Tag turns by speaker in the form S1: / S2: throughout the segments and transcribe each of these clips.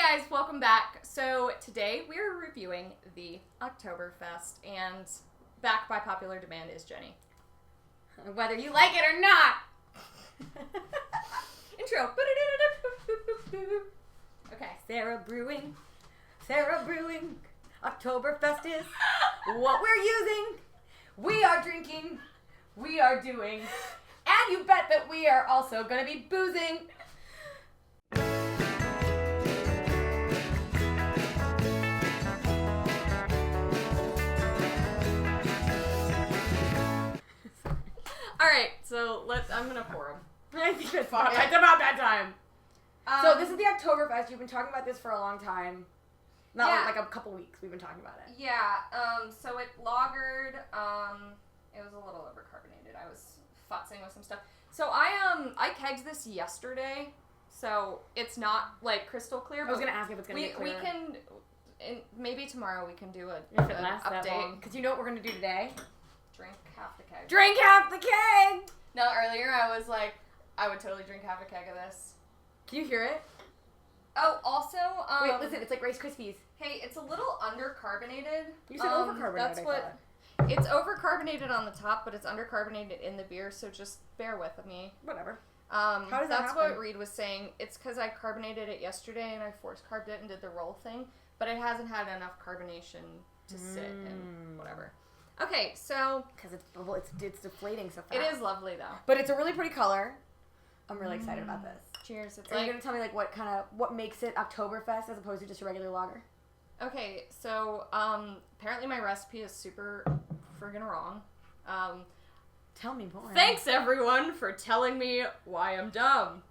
S1: Hey guys, welcome back. So today we are reviewing the Oktoberfest, and back by popular demand is Jenny.
S2: Whether you like it or not.
S1: Intro. Okay.
S2: Sarah Brewing, Oktoberfest is what we're using. We are drinking, we are doing, and you bet that we are also going to be boozing.
S1: Alright, so I'm gonna pour them.
S2: I think it's fine. It's about that time. So this is the Oktoberfest. You've been talking about this for a long time. Not like a couple weeks we've been talking about it.
S1: Yeah, so it lagered, it was a little overcarbonated. I was futzing with some stuff. So I kegged this yesterday, so it's not like crystal clear.
S2: I was gonna ask if it's gonna get clearer.
S1: We can, maybe tomorrow we can do an
S2: update. Because you know what we're gonna do today?
S1: Drink half the keg.
S2: Drink half the keg!
S1: No, earlier I was like, I would totally drink half a keg of this.
S2: Can you hear it?
S1: Oh, also,
S2: wait, listen, it's like Rice Krispies.
S1: Hey, it's a little undercarbonated.
S2: You said overcarbonated,
S1: that's what, it's overcarbonated on the top, but it's undercarbonated in the beer, so just bear with me.
S2: Whatever.
S1: How
S2: does that
S1: That's
S2: happen?
S1: what Reed was saying. It's because I carbonated it yesterday, and I force carbed it and did the roll thing, but it hasn't had enough carbonation to sit and whatever. Okay, so...
S2: Because it's deflating so fast.
S1: It is lovely, though.
S2: But it's a really pretty color. I'm really excited about this.
S1: Cheers.
S2: Are you going to tell me like what makes it Oktoberfest as opposed to just a regular lager?
S1: Okay, so apparently my recipe is super friggin' wrong.
S2: Tell me more.
S1: Thanks, everyone, for telling me why I'm dumb.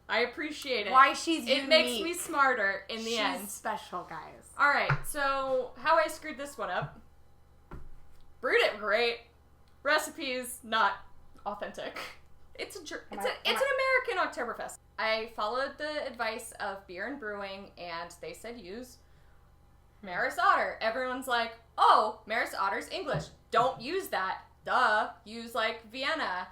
S1: I appreciate it.
S2: Why she's unique.
S1: It makes me smarter in the end.
S2: She's special, guys.
S1: Alright, so how I screwed this one up. Brewed it great. Recipes not authentic. It's an American Oktoberfest. I followed the advice of Beer and Brewing, and they said use Maris Otter. Everyone's like, oh, Maris Otter's English. Don't use that. Duh. Use like Vienna.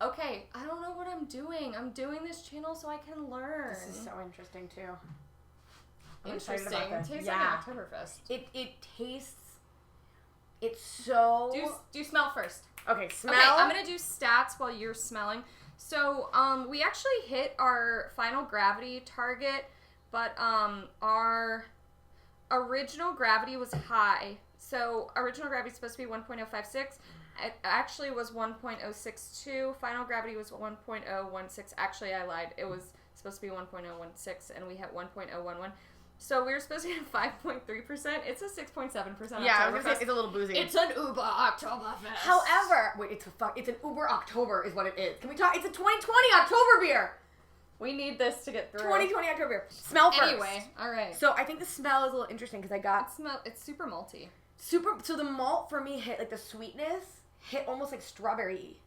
S1: Okay, I don't know what I'm doing. I'm doing this channel so I can learn.
S2: This is so interesting too.
S1: Interesting. It tastes like an Oktoberfest.
S2: It tastes. It's so...
S1: Do smell first.
S2: Okay, smell.
S1: Okay, I'm going to do stats while you're smelling. So, we actually hit our final gravity target, but our original gravity was high. So, original gravity is supposed to be 1.056. It actually was 1.062. Final gravity was 1.016. Actually, I lied. It was supposed to be 1.016, and we hit 1.011. So we were supposed to get 5.3%. It's a 6.7%.
S2: Yeah, I was gonna say it's a little boozy.
S1: It's an Uber Oktoberfest.
S2: However, wait, it's an Uber October is what it is. Can we talk? It's a 2020 October beer.
S1: We need this to get through.
S2: 2020 October beer. Smell first.
S1: Anyway, all right.
S2: So I think the smell is a little interesting because I got
S1: It's super malty.
S2: So the malt for me hit like the sweetness hit almost like strawberry.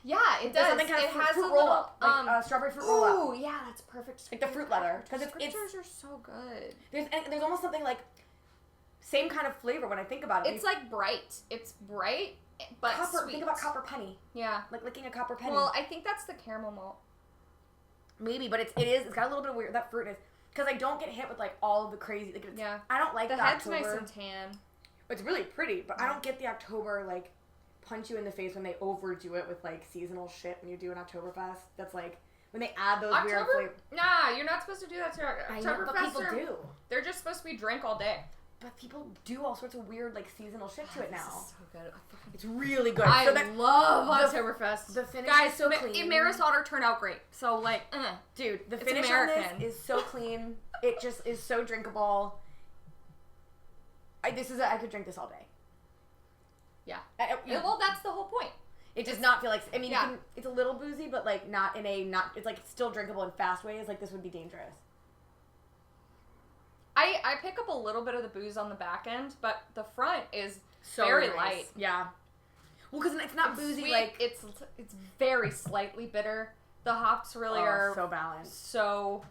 S1: Yeah, it does.
S2: Something kind of
S1: has
S2: fruit
S1: a
S2: roll
S1: little,
S2: up, like strawberry fruit roll up.
S1: Oh, yeah, that's perfect.
S2: Like the fruit leather, because
S1: Scriptures are so good.
S2: There's almost something like same kind of flavor when I think about it.
S1: It's like bright. It's bright, but
S2: copper.
S1: sweet.
S2: Think about copper penny.
S1: Yeah,
S2: like licking a copper penny.
S1: Well, I think that's the caramel malt.
S2: Maybe, but it is. It's got a little bit of weird. That fruit is because I don't get hit with like all of the crazy. Like, I don't like
S1: the head's
S2: October.
S1: nice and tan.
S2: It's really pretty, but I don't get the October like punch you in the face when they overdo it with like seasonal shit when you do an Oktoberfest. That's like when they add those weird flavors.
S1: Nah, you're not supposed to do that to Oktoberfest.
S2: I know, but people do.
S1: They're just supposed to be drink all day.
S2: But people do all sorts of weird like seasonal shit to it now.
S1: This is so good.
S2: It's really good.
S1: I love Oktoberfest.
S2: The finish
S1: Guys,
S2: is so clean.
S1: Maris Otter turned out great. So like,
S2: dude, the finish American. On this is so clean. It just is so drinkable. I could drink this all day.
S1: Yeah. Well, that's the whole point.
S2: It does not feel like. I mean, it's a little boozy, but like not in a not. It's like still drinkable in fast ways. Like this would be dangerous.
S1: I pick up a little bit of the booze on the back end, but the front is
S2: so
S1: very
S2: nice.
S1: Light.
S2: Yeah. Well, because it's not boozy.
S1: Sweet.
S2: Like
S1: it's very slightly bitter. The hops really are
S2: so balanced.
S1: So,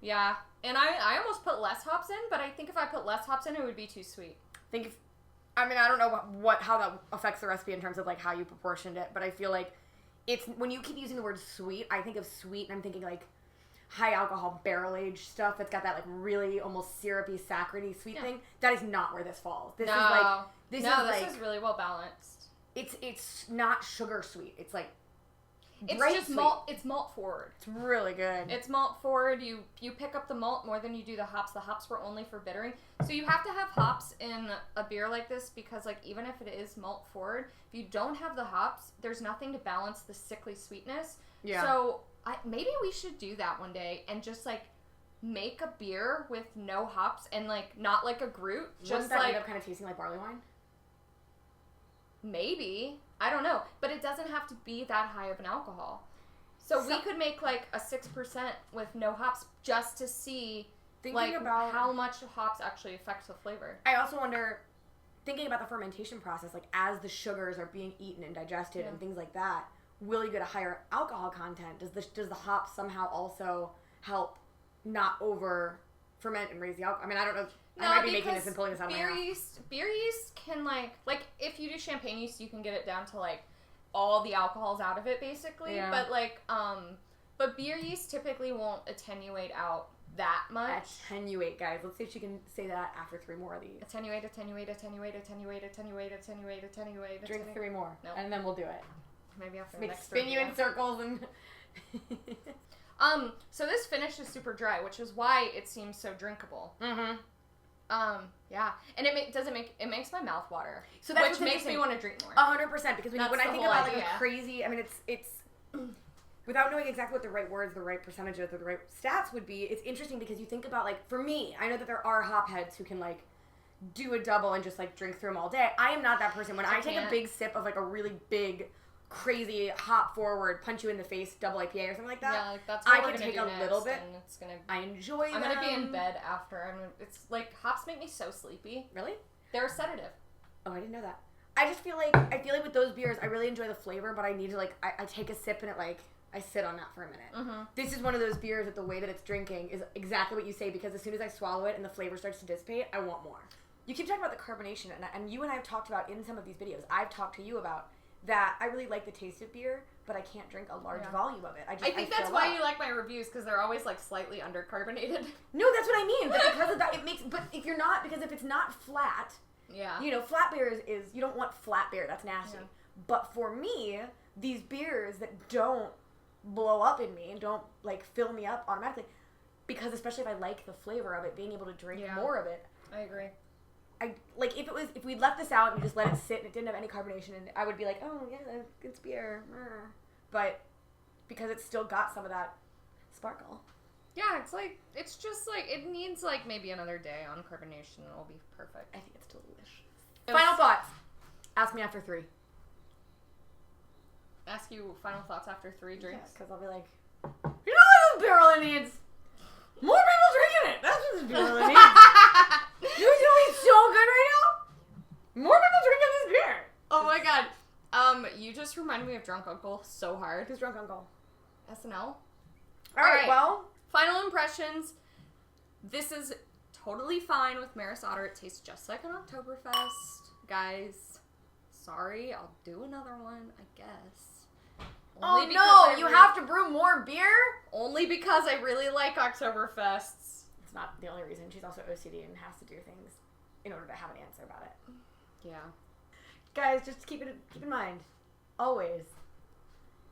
S1: yeah. And I almost put less hops in, but I think if I put less hops in, it would be too sweet.
S2: I mean, I don't know how that affects the recipe in terms of like how you proportioned it, but I feel like it's when you keep using the word sweet, I think of sweet and I'm thinking like high alcohol barrel aged stuff that's got that like really almost syrupy, sacchary, sweet thing. That is not where this falls. This is
S1: really well balanced.
S2: It's not sugar sweet. It's like
S1: it's just
S2: sweet.
S1: malt. It's malt forward.
S2: It's really good.
S1: It's malt forward. You pick up the malt more than you do the hops. The hops were only for bittering. So you have to have hops in a beer like this because like even if it is malt forward, if you don't have the hops, there's nothing to balance the sickly sweetness. Yeah. So maybe we should do that one day and just like make a beer with no hops and like not like a Groot.
S2: Wouldn't that end up kind of tasting like barley wine?
S1: Maybe. I don't know. But it doesn't have to be that high of an alcohol. So we could make like a 6% with no hops just to see like about how much hops actually affect the flavor.
S2: I also wonder, thinking about the fermentation process, like as the sugars are being eaten and digested and things like that, will you get a higher alcohol content? Does the hops somehow also help not over ferment and raise the alcohol? I mean, I don't know.
S1: No,
S2: I might be making this and pulling this out of my ass.
S1: Beer yeast can like if you do champagne yeast, you can get it down to like all the alcohols out of it basically. Yeah. But like but beer yeast typically won't attenuate out that much.
S2: Attenuate, guys. Let's see if she can say that after 3 more of these.
S1: Attenuate.
S2: Drink 3 more.
S1: No.
S2: And then we'll do it.
S1: Maybe after the next
S2: spin you in circles and
S1: so this finish is super dry, which is why it seems so drinkable.
S2: Mm-hmm.
S1: Yeah, and it makes my mouth water.
S2: So that's
S1: which makes me want to drink more.
S2: 100%, because when I think about like a crazy, I mean, it's without knowing exactly what the right words, the right percentages, or the right stats would be. It's interesting because you think about like for me, I know that there are hopheads who can like do a double and just like drink through them all day. I am not that person. When I take a big sip of like a really big, crazy hop forward, punch you in the face double IPA or something like that.
S1: Yeah, like that's what
S2: I can take a little bit.
S1: And it's gonna.
S2: I enjoy them.
S1: I'm gonna be in bed after. It's like hops make me so sleepy.
S2: Really?
S1: They're a sedative.
S2: Oh, I didn't know that. I just feel like with those beers, I really enjoy the flavor, but I need to like I take a sip and it like I sit on that for a minute.
S1: Mm-hmm.
S2: This is one of those beers that the way that it's drinking is exactly what you say, because as soon as I swallow it and the flavor starts to dissipate, I want more. You keep talking about the carbonation, and you and I have talked about in some of these videos. I've talked to you about that I really like the taste of beer, but I can't drink a large volume of it. I think that's why you
S1: like my reviews, because they're always like slightly undercarbonated.
S2: No, that's what I mean. But because of that, but if you're not, because if it's not flat, you know, flat beer is you don't want flat beer. That's nasty. Yeah. But for me, these beers that don't blow up in me and don't like fill me up automatically, because especially if I like the flavor of it, being able to drink more of it.
S1: I agree.
S2: Like if we left this out and we just let it sit and it didn't have any carbonation, and I would be like, oh yeah, it's beer, but because it's still got some of that sparkle.
S1: Yeah, it's just like it needs like maybe another day on carbonation and it'll be perfect.
S2: I think it's delicious. Final thoughts. Ask me after 3.
S1: Ask you final thoughts after 3 drinks?
S2: Because I'll be like, you know what this beer really needs? More people drinking it. That's what this beer really needs. You're doing so good right now. More people drinking this beer.
S1: Oh my god. You just reminded me of Drunk Uncle so hard.
S2: Who's Drunk Uncle?
S1: SNL.
S2: All right, well.
S1: Final impressions. This is totally fine with Maris Otter. It tastes just like an Oktoberfest. Guys, sorry. I'll do another one, I guess.
S2: Only you have to brew more beer?
S1: Only because I really like Oktoberfests.
S2: It's not the only reason. She's also OCD and has to do things in order to have an answer about it.
S1: Yeah.
S2: Guys, just keep in mind, always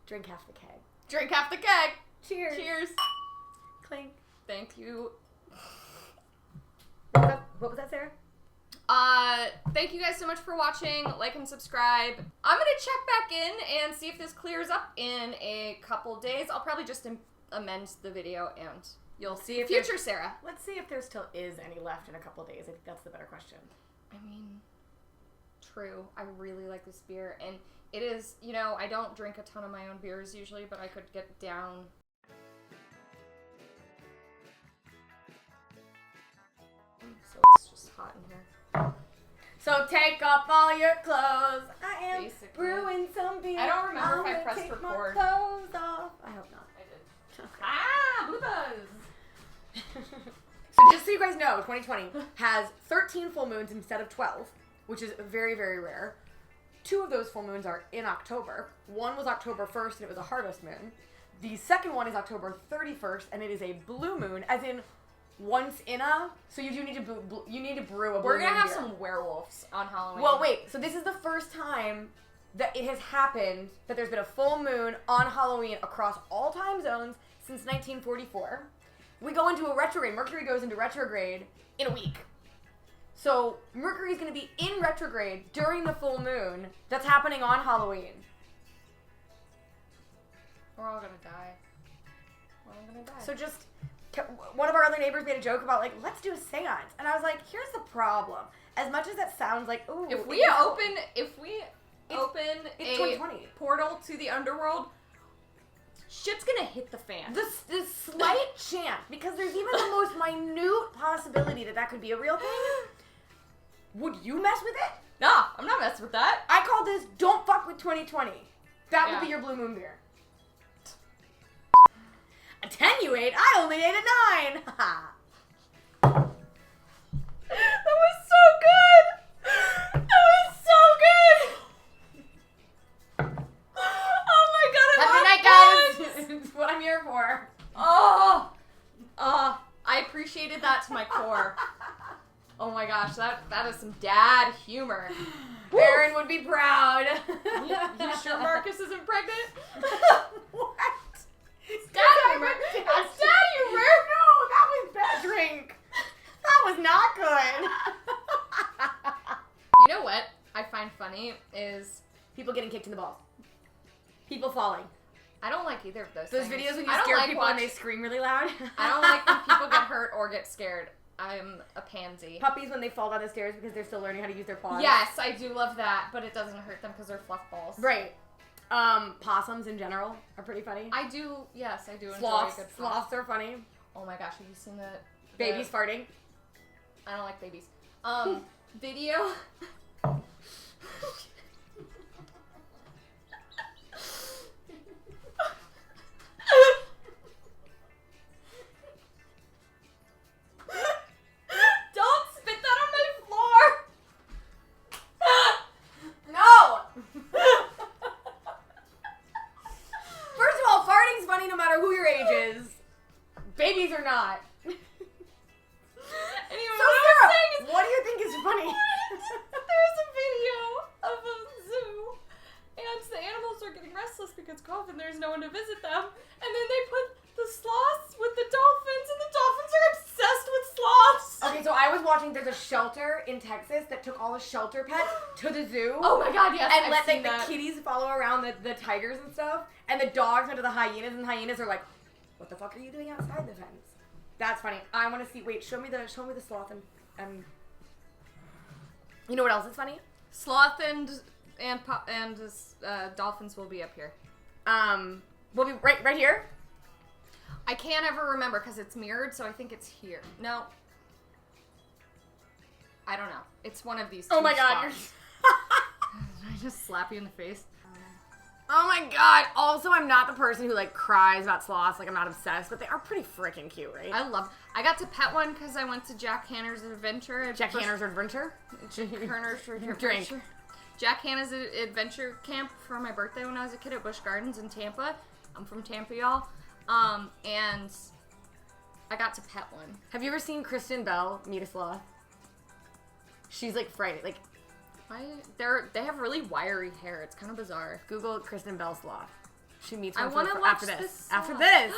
S2: drink half the keg.
S1: Drink half the keg.
S2: Cheers.
S1: Cheers.
S2: Clink.
S1: Thank you.
S2: What was that, Sarah?
S1: Thank you guys so much for watching. Like and subscribe. I'm gonna check back in and see if this clears up in a couple days. I'll probably just amend the video and you'll see if future Sarah.
S2: Let's see if there still is any left in a couple days. I think that's the better question.
S1: I mean, true. I really like this beer, and it is, you know, I don't drink a ton of my own beers usually, but I could get down. So it's just hot in here.
S2: So take off all your clothes. I am brewing some beer.
S1: I don't remember if I pressed record.
S2: My clothes off. I hope not.
S1: I did. Blue buzz.
S2: So just so you guys know, 2020 has 13 full moons instead of 12, which is very, very rare. 2 of those full moons are in October. One was October 1st, and it was a harvest moon. The second one is October 31st, and it is a blue moon, as in once in a. So you do need to brew a blue moon.
S1: We're gonna have some werewolves on Halloween.
S2: Well, wait. So this is the first time that it has happened that there's been a full moon on Halloween across all time zones since 1944. We go into a retrograde. Mercury goes into retrograde in a week. So Mercury's going to be in retrograde during the full moon that's happening on Halloween.
S1: We're all going to die. We're all going to die.
S2: So just, one of our other neighbors made a joke about, like, let's do a seance. And I was like, here's the problem. As much as that sounds like, ooh.
S1: If we open a
S2: 2020
S1: portal to the underworld, shit's gonna hit the fan.
S2: The slight chance, because there's even the most minute possibility that could be a real thing. Would you mess with it?
S1: Nah, I'm not messing with that.
S2: I call this don't fuck with 2020. That would be your blue moon beer. Attenuate? I only ate a 9.
S1: That was so good. That was so good. Oh my god,
S2: Have a good night, guys. It's what I'm here for.
S1: I appreciated that to my core. Oh my gosh, that is some dad humor.
S2: Aaron would be proud.
S1: You sure Marcus isn't pregnant?
S2: What?
S1: It's dad humor. It's dad humor.
S2: No, that was bad drink. That was not good.
S1: You know what I find funny is
S2: people getting kicked in the balls. People falling.
S1: I don't like either of those
S2: things. Videos when you scare people and they scream really loud.
S1: I don't like when people get hurt or get scared. I'm a pansy.
S2: Puppies when they fall down the stairs because they're still learning how to use their paws.
S1: Yes, I do love that, but it doesn't hurt them because they're fluff balls.
S2: Right. Possums in general are pretty funny.
S1: I do enjoy a good
S2: Sloths. Sloths are funny.
S1: Oh my gosh, have you seen the
S2: babies farting?
S1: I don't like babies. Video. Don't spit that on my floor.
S2: No. First of all, farting's funny no matter who your age is. Babies are not.
S1: Anyway,
S2: so Sarah, what do you think is funny?
S1: There's a video of a zoo, and the animals are getting restless because COVID, there's no one to visit them, and then they put the sloths with the dolphins, and the dolphins are obsessed with sloths.
S2: Okay, so I was watching, there's a shelter in Texas that took all the shelter pets to the zoo.
S1: Oh my god, yes,
S2: and let the kitties follow around the tigers and stuff, and the dogs went to the hyenas, and the hyenas are like, what the fuck are you doing outside the fence? That's funny. I want to see. Wait, show me the sloth and you know what else is funny?
S1: Sloth and dolphins will be up here.
S2: We'll be right here.
S1: I can't ever remember because it's mirrored, so I think it's here. No, I don't know. It's one of these. Two
S2: oh my god!
S1: Did I just slap you in the face?
S2: Oh my god! Also, I'm not the person who like cries about sloths. Like I'm not obsessed, but they are pretty freaking cute, right?
S1: I got to pet one because I went to Jack Hanna's Adventure.
S2: Jack Hanna's Adventure.
S1: Drink. Jack Hanna's Adventure Camp for my birthday when I was a kid at Busch Gardens in Tampa. I'm from Tampa, y'all. And I got to pet one.
S2: Have you ever seen Kristen Bell meet a sloth? She's like frightened. Like.
S1: They have really wiry hair. It's kind of bizarre.
S2: Google Kristen Bell sloth. She meets one
S1: after
S2: this. After this.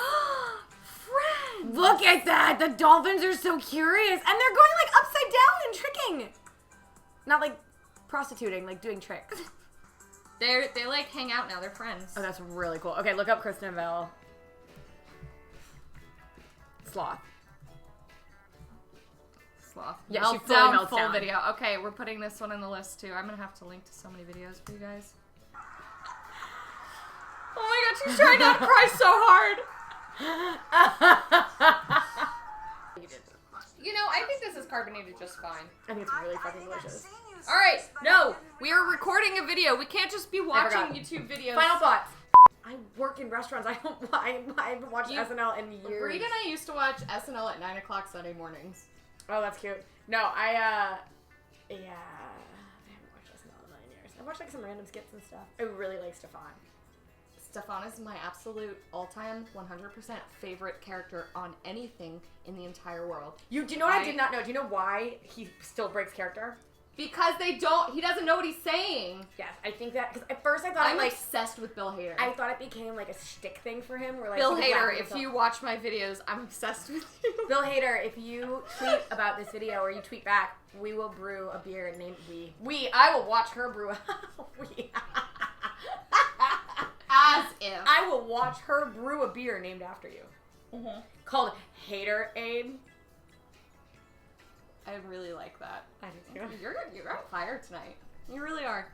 S1: Friends!
S2: Look at that! The dolphins are so curious. And they're going like upside down and tricking. Not like prostituting, like doing tricks.
S1: They like hang out now. They're friends.
S2: Oh, that's really cool. Okay, look up Kristen Bell. Sloth.
S1: Yeah,
S2: she fully melts
S1: full
S2: down.
S1: Video. Okay, we're putting this one in the list too. I'm gonna have to link to so many videos for you guys. Oh my god, she's trying not to cry so hard. You know, I think this is carbonated just fine.
S2: I think it's really fucking delicious.
S1: All right, no, we are recording a video. We can't just be watching YouTube videos.
S2: Final thoughts. I work in restaurants. I haven't watched SNL in years.
S1: Reed and I used to watch SNL at 9 o'clock Sunday mornings.
S2: Oh, that's cute. No, I haven't watched SNL in 9 years. I watched like some random skits and stuff. I really like Stefan.
S1: Stefan is my absolute all-time 100% favorite character on anything in the entire world.
S2: Do you know what I did not know? Do you know why he still breaks character?
S1: Because he doesn't know what he's saying.
S2: Yes, I think that, because at first I thought
S1: I'm obsessed with Bill Hader.
S2: I thought it became like a shtick thing for him. Where, like,
S1: Bill Hader, if you watch my videos, I'm obsessed with you.
S2: Bill Hader, if you tweet about this video or you tweet back, we will brew a beer named I will watch her brew
S1: As if.
S2: I will watch her brew a beer named after you.
S1: Mm-hmm.
S2: Called Hater-Aid.
S1: I really like that.
S2: I do too.
S1: You're on fire tonight. You really are.